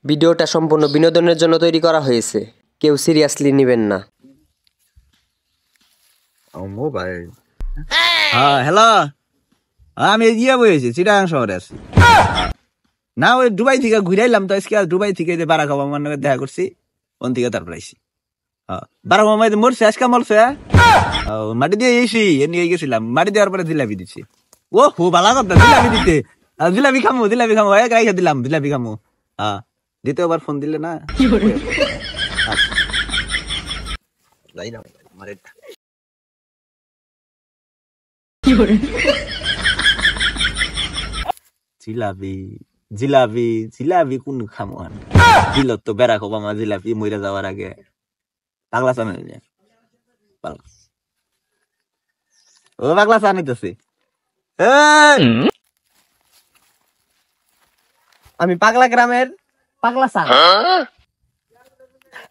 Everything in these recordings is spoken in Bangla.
ভিডিওটা সম্পূর্ণ বিনোদনের জন্য তৈরি করা হয়েছে, কেউ সিরিয়াসলি নেবেন না। হ্যালো, আমি ইয়ে বলেছি চিটাগাং শহরে আছি। না ওই দুবাই থেকে ঘুরে এলাম তো আজকে, দুবাই থেকে যে বারাক ওবামার নামে দেখা করছি, ওন থেকে তারপর আইসি। বারাক ওবামা মরছে, আজকে মরছে, মাটি দিয়ে এসি নিয়ে গেছিলাম, মাটি দেওয়ার পরে জিলাপি দিচ্ছি। ও হো ভালো কথা, জিলাপি দিতে, জিলাপি খামু এক রাইখা দিলাম, জিলাপি খামু। দ্বিতীয়বার ফোন দিলে না জিলাপি জিলাপি জিলাপি কোন খামো দিল তো বারাক ওবামা জিলাপি মইরা যাওয়ার আগে। পাগলা চা নিয়ে ও পাগলা চা নিতেছে। আমি পাগলা গ্রামের পাগলা চা।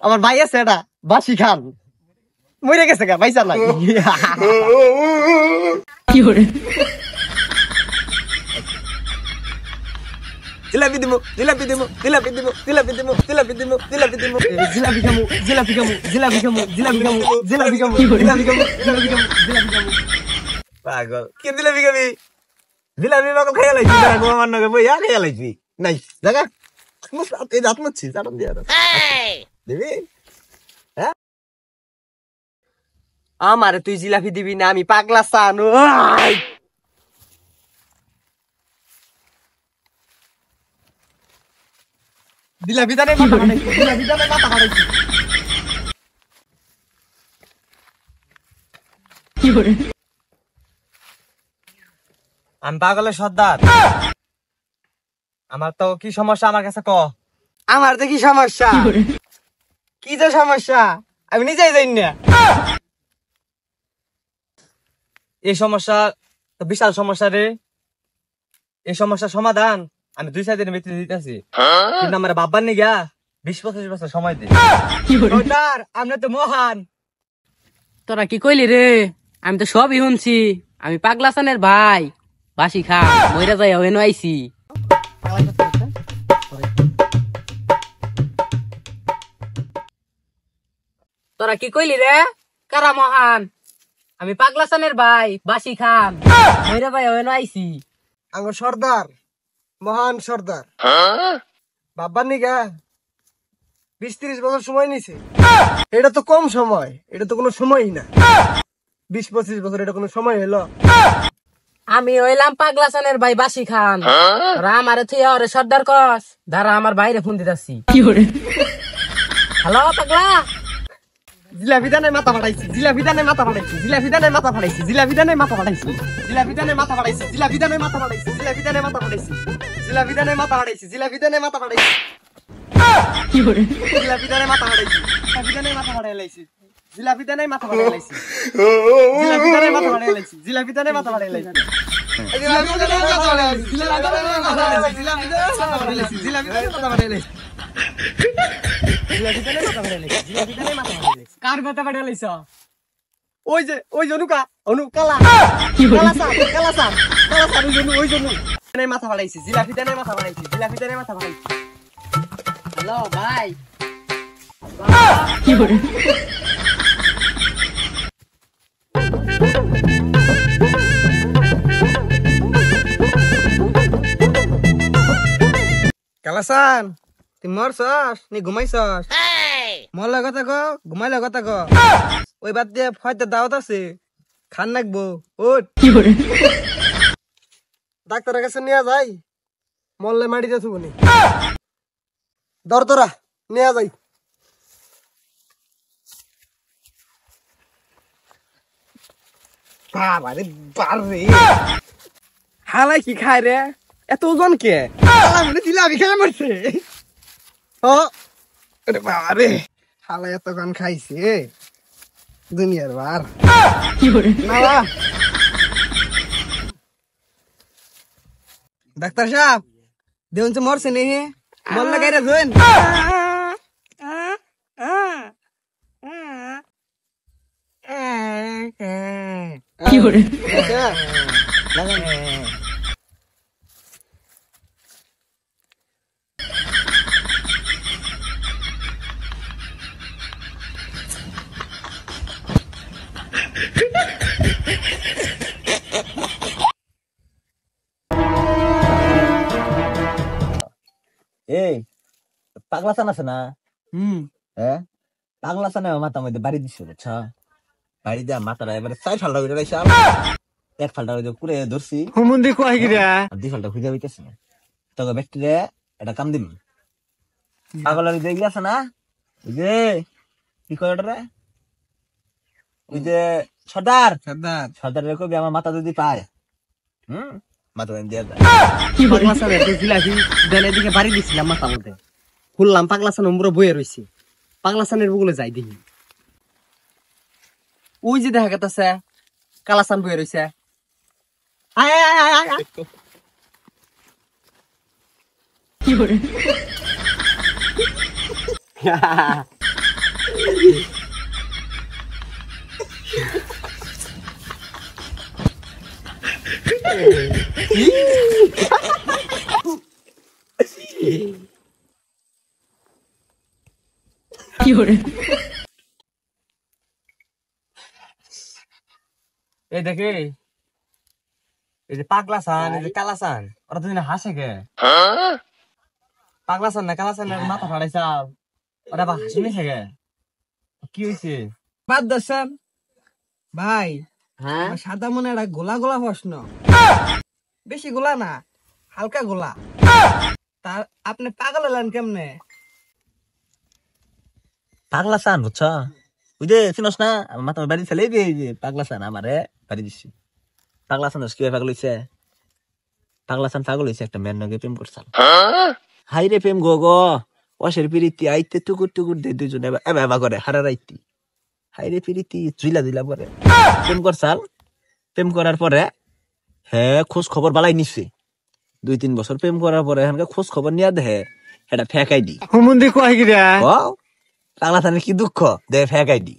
আমার ভাই আছে এটা বাসি খান, মরে গেছে গা ভাই চালাই। জিলাপি দিমু জিলাপি দিমু জিলাপি দিমু জিলাপি দিমু জিলাপি দিমু জিলাপি দিমু জিলাপি খামু জিলাপি খামু জিলাপি খামু জিলাপি খামু জিলাপি খামু জিলাপি খামু জিলাপি খামু জিলাপি খামু। পাগল কি জিলাপি খাবি? জিলাপি পাগল খেয়ে লাইছি, বারাক ওবামার নামে বইয়া খেয়ে লাইছি। নাই জায়গা এই দাঁত মারছি, চাটন দিয়া দিবি। আমারে তুই জিলাপি দিবি না, আমি পাগলা চা আনো। জিলাপি দানে মাথা ফাটাইছি, জিলাপি দানে মাথা ফাটাইছি। আমি পাগলের সর্দার। আমার তো কি সমস্যা আমার কাছে ক। আমার তো কি সমস্যা, কি যে সমস্যা আমি নিজেই জানি না। এই সমস্যা তো বিশাল সমস্যা রে। এই সমস্যার সমাধান আমি 2-4 দিনের ভিতরে দিতেছি, কিন্তু আমার বাবার নিগা 20-25 বছর সময় দে। আপনি তো মহান। তোরা কি কইলি রে? আমি তো সবই শুনছি। আমি পাগলা চানের ভাই বাসি খা মইরা যাই হেন আইছি। তোরা কি কইলি রে? কারা মহান? আমি পাগলা চানের ভাই বাসি খান মইরা যাই হেন আইছি। আমার সর্দার, মহান সর্দার বাবার নিগা 20-30 বছর সময় নিছে। এটা তো কম সময়, এটা তো কোনো সময়ই না। 20-25 বছর এটা কোনো সময় হলো? আমি হইলাম পাগলা চানের ভাই বাসি খান, তোরা আমারে থুইয়া ওরে সর্দার কস। দাঁড়া আমার বাইরে ফোন দিতাছি। হ্যালো পাগলা। জিলাপি দানে মাথা ফাটাইছি, জিলাপি দানে মাথা ফাটাইছি, জিলাপি দানে মাথা ফাটাইছি, জিলাপি দানে মাথা ফাটাইছি, জিলাপি দানে মাথা ফাটাইছি, জিলাপি দানে মাথা ফাটাইছি, জিলাপি দানে মাথা ফাটাইছি, জিলাপি দানে মাথা ফাটাইছি, জিলাপি দানে মাথা ফাটাইছি, জিলাপি দানে মাথা ফাটাইছি, জিলাপি দানে মাথা ফাটাইছি, জিলাপি দানে মাথা ফাটাইছি, জিলাপি দানে মাথা ফাটাইছি, জিলাপি দানে মাথা ফাটাইছি, কার মাথা ফাটাইছ? ওই যে অনুকা অনু কালা কালা সাপ কালা সাপ কালা সাপ ওই জন্য মাথা ফাটাইছি, জিলাপি দানে মাথা ফাটাইছি, জিলাপি দানে মাথা ফাটাইছি। হ্যালো ভাই। কালাসান তুই মরছস নি ঘুমাইছস? মরলা কথা ক, ঘুমাইলা কথা ক। ওই বাদ দিয়ে হয়তো দাওয়াত আছে, খান নাকবো। ওঠ ডাক্তারের কাছে নিয়ে যাই, মরলে মাটিতে থুবনি। দর তোরা নিয়ে যাই। বাবারে বারে হালাই কি খায় রে, এত ওজন কে? জিলাপি খেয়ে মরছে। ও বাবারে হালাই এত গান খাইছে দুনিয়ার বার। ডাক্তার সাহেব দেখুন তো মরছে নি, মরলে গাইরা ধুন। কি করে? এই পাগলা চান আছে না হুম হ্যাঁ পাগলা চান মাথা মধ্যে বাড়ি দিচ্ছে বুঝছ বাড়ি দেওয়া মাথাটা এবারে 4 ফালটা করে রাইছে এক ফালটা ওই যে কুড়ে ধরছি হুমুন্দি কয় কি রে আর 2 ফালটা খুঁজে হইতেছে না তোকে ব্যক্তিরে এটা কাম দিম পাগলের দেখলি আছে না ওই যে কি কয় ওটা রে ওই যে সর্দার সর্দার সর্দারের কবি আমার মাথা যদি পায় মাথা দিয়ে দেয় পাগলা সানের জিলাপি দেনের দিকে বাড়ি দিছিলাম মাথা মধ্যে খুললাম পাগলা সান উমরা বয়ে রইছে পাগলা সানের বুগুলে যাই দেখি ওই যে দেখা গেছে কালাসান বয়ে রইছে আয় আয় আয় আয় আয় এই দেখে এই যে পাগলা সান এই যে কালা সান ওরা দুদিন হাসে কে পাগলা সান না কালা সানের মাথা ফাড়াইছা ওরা বা হাসি নিছে কে কি হইছে বাদ দর্শন ভাই হ্যাঁ সাদা মনে একটা গোলা গোলা প্রশ্ন বেশি গোলা না হালকা গোলা তার আপনি পাগল হলেন কেমনে পাগলা চান বুঝছ ওই যে চিনস না আমার মাথা বাড়ি ফেলে দিয়ে যে পাগলা চান আমারে বাড়ি দিচ্ছি পাগলা চান কি পাগল হইছে পাগলা চান পাগল হইছে একটা মেয়ের নগে প্রেম করছাল হাই রে প্রেম গো গো অসের পিরিতি আইতে টুকুর টুকুর দে দুজনে এবা করে হারা রাইতি হাই রে পিরিতি জুইলা দিলা পরে প্রেম করছাল প্রেম করার পরে হ্যাঁ খোঁজ খবর বালাই নিচ্ছে 2-3 বছর প্রেম করার পরে এখানকার খোঁজ খবর নিয়ে দেহে এটা ফেক আইডি হুমুন্দি কয় কি রে পাগলা চানের কি দুঃখ দে ফেক আইডি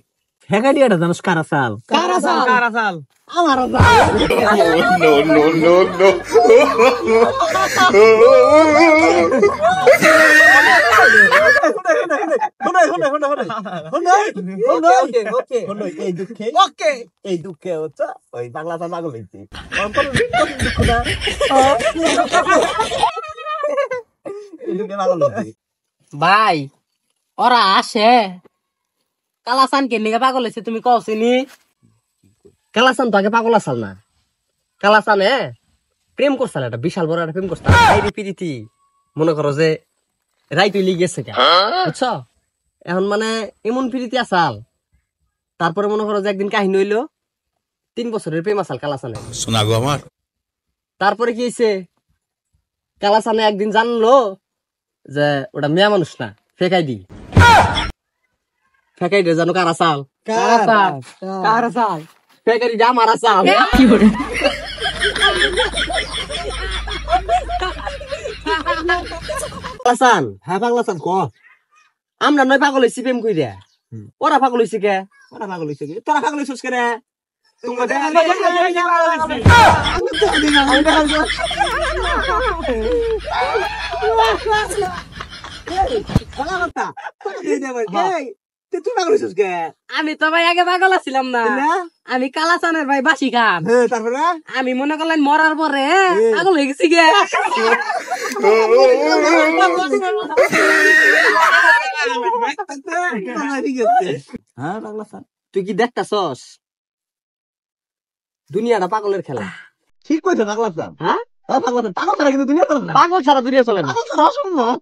এটা জানোস কারা চাল কারাসাল আমার ওকে এই দুঃখে হচ্ছে ওই পাগলা চাল পাগল হইছে ভাই ওরা আসে কালাসান কে নিকে পাগল হয়েছে তুমি কওছিনি কালাসান তো আগে পাগল আসাল না কালাসানে প্রেম করছাল একটা বিশাল বড় একটা প্রেম করছাল আইরি পিরিতি মনে করো যে রাই তুই লিগেছে বুঝছো এখন মানে এমন পিরিতি আসাল তারপরে মনে করো যে একদিন কাহিনী হইলো 3 বছরের প্রেম আসাল কালাসানে শোনা গো আমার তারপরে কি হয়েছে কালাসানে একদিন জানলো যে ওটা মেয়া মানুষ না ফেকাই দি ফেকাই দে জানো কারা চাল কারা চাল ফেকাই দি আমার চাল পাগলাসান হ্যাঁ পাগলা চাল ক আমরা নয় পাগল হইছি প্রেম কইরা ওরা পাগল হইছে কে ওরা পাগল হইছে তোরা পাগল হইছিস কে রে তুই পাগল হইছিস কে আমি তো ভাই আগে পাগল আছিলাম না আমি কালাসানের ভাই বাসি খাম তারপরে আমি মনে করলেন মরার পরে পাগল হয়ে গেছি গে হ্যাঁ পাগলা চাল তুই কি দেখতাছস দুনিয়াটা পাগলের খেলা ঠিক কইছে পাগলা চাল হ্যাঁ পাগলা চাল পাগল ছাড়া কিন্তু দুনিয়া চলে না পাগল ছাড়া দুনিয়া চলে না পাগল ছাড়া অসম্ভব